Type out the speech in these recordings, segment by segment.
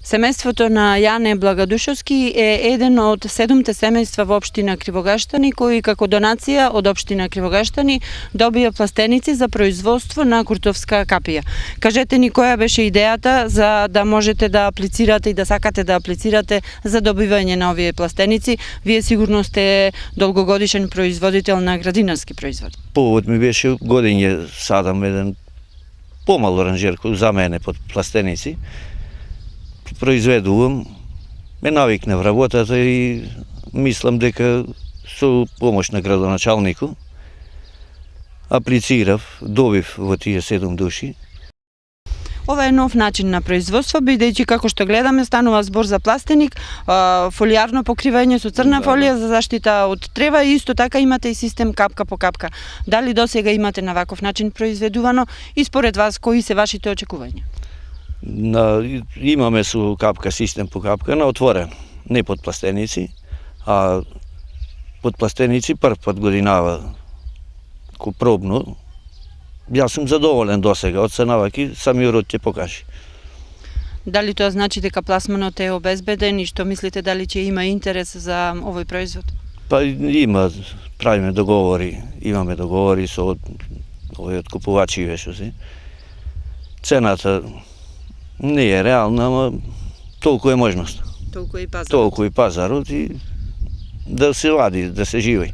Семејството на Јане Благодушевски е еден од 7 семејства во општина Кривогаштани кои како донација од општина Кривогаштани добија пластеници за производство на куртовска капија. Кажете ни која беше идејата за да можете да аплицирате и да сакате да аплицирате за добивање на овие пластеници? Вие сигурно сте долгогодишен производител на градинарски производ. Повод ми беше годиње садам еден помал оранжер за мене под пластеници. Произведувам, ме навикнав работата и мислам дека со помош на градоначалникот аплицирав, добив во тие 7 души. Ова е нов начин на производство, бидејќи како што гледаме станува збор за пластеник, фолијарно покривање со црна фолија за заштита од трева и исто така имате и систем капка по капка. Дали досега имате на ваков начин произведувано и според вас кои се вашите очекувања? Имаме со капка, систем по капка, на отворен, не под пластеници, а под пластеници прв пат годинава, пробно. Јас сум задоволен досега, од наваки самиот ќе покажи. Дали тоа значи дека пласманот е обезбеден и што мислите дали ќе има интерес за овој производ? Па има, правиме договори, имаме договори со овој откупувачи вешоси. Цената не е реална, ама толку е можност. Толку и пазарот. Толку и пазарот и да се вади, да се живи.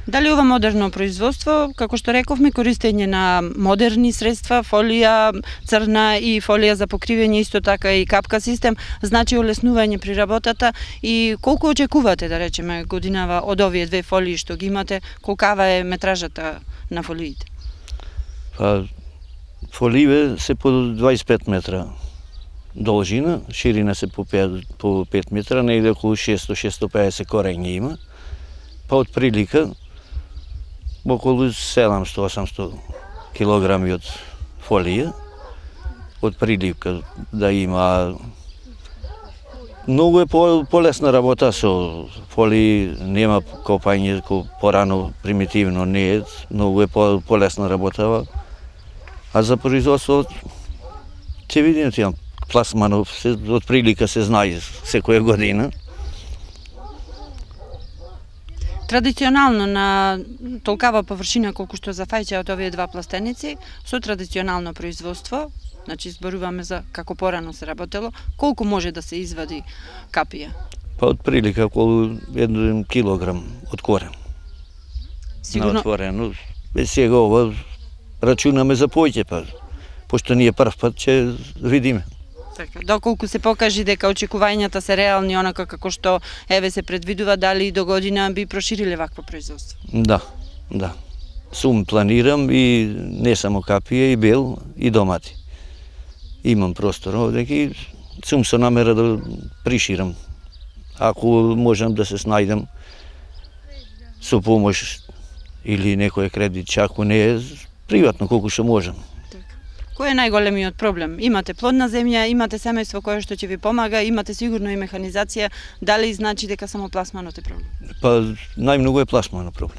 Дали ова модерно производство, како што рековме, користење на модерни средства, фолија црна и фолија за покривање, исто така и капка систем, значи олеснување при работата и колку очекувате, да речеме, годинава од овие две фолии што ги имате, колкава е метражата на фолиите? Па, фолиите се по 25 метра должина, ширина се по 5 метра, негде околу 600-650 корења има, па од прилика околу 700-800 килограми од фолија, од прилика да има. Многу е полесна работа со фолии, нема копање, порано примитивно не е, многу е полесна работа. А за производство, ќе видиме тие пласманов, од прилика се знае секоја година. Традиционално на толкава површина колку што зафаќаат овие два пластеници, со традиционално производство, значи зборуваме за како порано се работело, колку може да се извади капија? Па од прилика околу 1 килограм од корен. Сигурно... На отворено. Сега ова рачунаме за поќе, па пошто ние прв пат ќе видиме. Така, доколку се покажи дека очекувањата се реални онака како што еве се предвидува, дали до година би прошириле вакво производство? Да. Сум планирам и не само капија, и бел, и домати. Имам простор овде и сум со намера да приширам. Ако можам да се снајдам со помош или некој кредит, ако не е приватно колку што можам. Кој е најголемиот проблем? Имате плодна земја, имате семејство кое што ќе ви помага, имате сигурно и механизација, дали значи дека само пласманот е проблем? Па најмногу е пласманот проблем.